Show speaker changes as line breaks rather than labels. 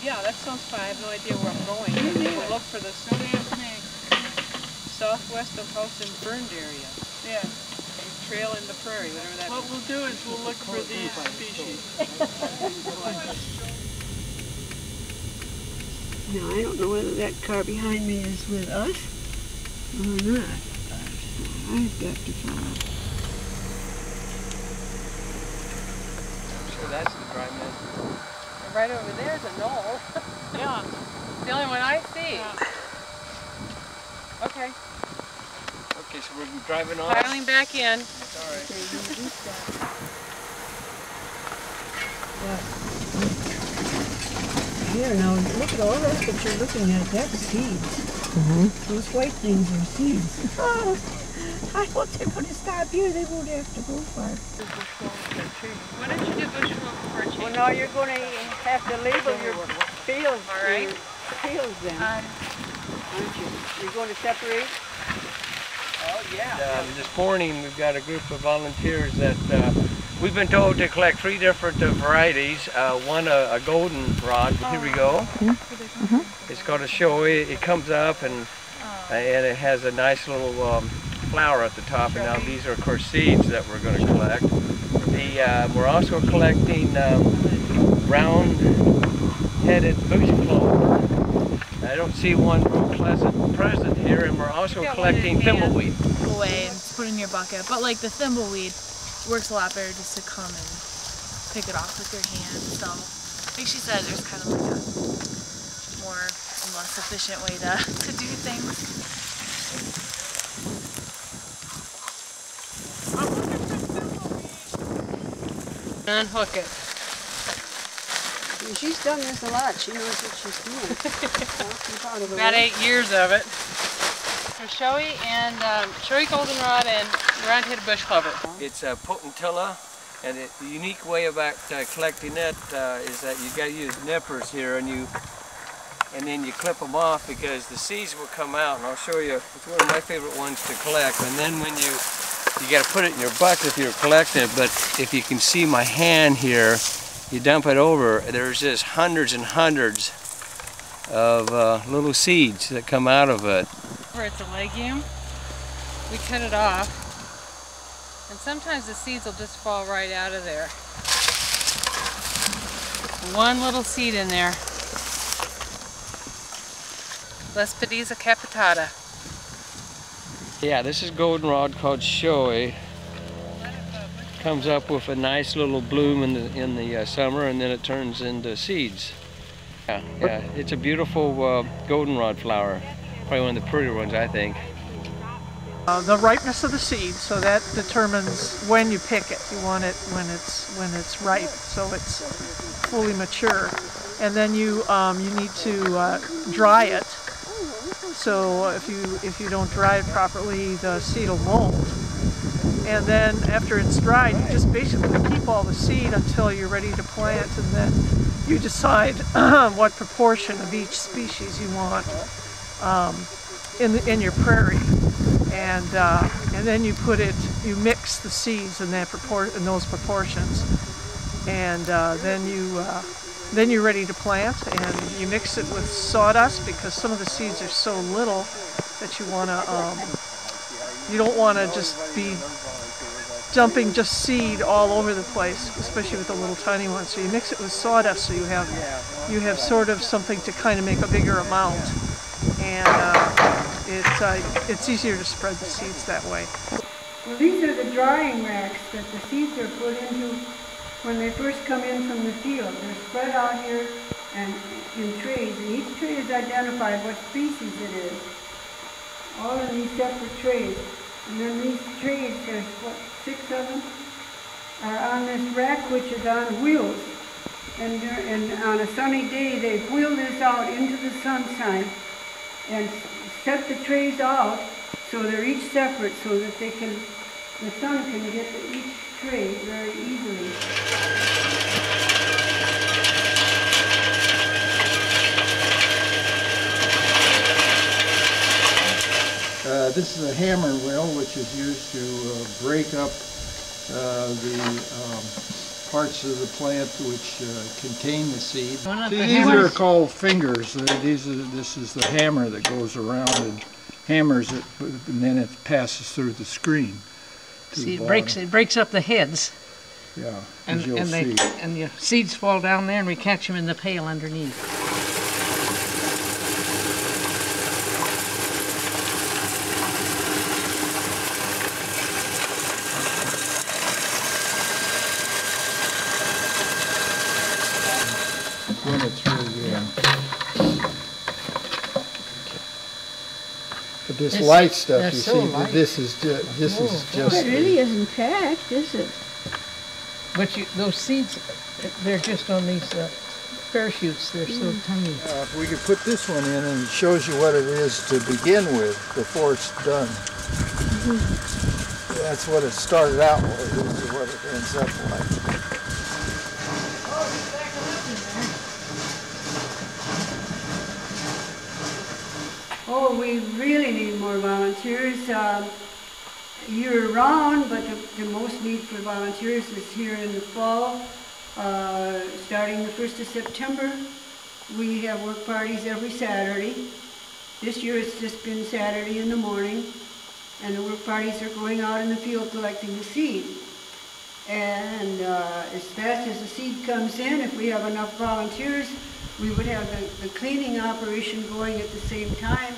Yeah, that sounds fine. I have no idea where I'm going. We'll look for the southwest of House and Burned area.
Yeah.
Trail in the prairie, whatever that is.
What we'll do is we'll look for these species.
Now, I don't know whether that car behind me is with us or not. I've got to follow.
I'm sure that's the dry mist.
Right over there is a knoll.
Yeah.
The only one I see.
Yeah.
Okay.
Okay, so we're driving on.
Piling back in.
Alright.
Here, now, look at all that you're looking at. That's seeds. Those white things are seeds. Oh, I hope they're going to stop here. They won't have to go far.
Why don't you do bushwalk for a change?
Well, now you're going to have to label your fields.
All right.
Your fields then, aren't you? You're going to separate?
Oh, yeah.
This morning we've got a group of volunteers that we've been told to collect 3 different varieties. One a goldenrod. Here we go. It's called a showy. It comes up and it has a nice little flower at the top. And now these are of course seeds that we're going to collect. We're also collecting round-headed bush clover. I don't see one real present here, and we're also collecting thimbleweed.
Away and put in your bucket, but like the thimbleweed works a lot better just to come and pick it off with your hand. So I think she said there's kind of like a more and less efficient way to do things.
Unhook it.
She's done this a lot. She knows what she's doing.
About 8 years of it. So showy and showy goldenrod and round-headed bush clover.
It's a potentilla, and the unique way about collecting it is that you got to use nippers here, and then you clip them off because the seeds will come out. And I'll show you. It's one of my favorite ones to collect. And then when you got to put it in your bucket if you're collecting it. But if you can see my hand here, you dump it over. There's just hundreds and hundreds of little seeds that come out of it.
It's a legume. We cut it off, and sometimes the seeds will just fall right out of there. One little seed in there. Lespedeza capitata.
Yeah, this is goldenrod called showy. Comes up with a nice little bloom in the summer, and then it turns into seeds. Yeah, it's a beautiful goldenrod flower. Probably one of the prettier ones, I think.
The ripeness of the seed, so that determines when you pick it. You want it when it's ripe, so it's fully mature, and then you need to dry it. So if you don't dry it properly, the seed will mold. And then after it's dried, you just basically keep all the seed until you're ready to plant, and then you decide what proportion of each species you want in your prairie, and then you mix the seeds in those proportions, and then you're ready to plant, and you mix it with sawdust because some of the seeds are so little that you don't want to just be dumping just seed all over the place, especially with the little tiny ones. So you mix it with sawdust, so you have sort of something to kind of make a bigger amount, and it's easier to spread the seeds that way.
Well, these are the drying racks that the seeds are put into when they first come in from the field. They're spread out here and in trays, and each tray is identified what species it is, all in these separate trays. And then these trays, there's what, 6 of them, are on this rack, which is on wheels. And on a sunny day, they wheel this out into the sunshine and set the trays out so they're each separate, so that the sun can get to each tray very easily.
This is a hammer wheel, which is used to break up the parts of the plant which contain the seed.
These
are called fingers. This is the hammer that goes around and hammers it, and then it passes through the screen.
See, it breaks up the heads.
Yeah,
and the seeds fall down there, and we catch them in the pail underneath.
When it's really But this light stuff, you see, this is just.
It really isn't packed, is it?
But those seeds, they're just on these parachutes. They're so tiny.
If we could put this one in, and it shows you what it is to begin with before it's done. That's what it started out with. This is what it ends up like.
Oh, we really need more volunteers year-round, but the most need for volunteers is here in the fall. Starting the 1st of September, we have work parties every Saturday. This year it's just been Saturday in the morning, and the work parties are going out in the field collecting the seed. And as fast as the seed comes in, if we have enough volunteers, we would have the cleaning operation going at the same time,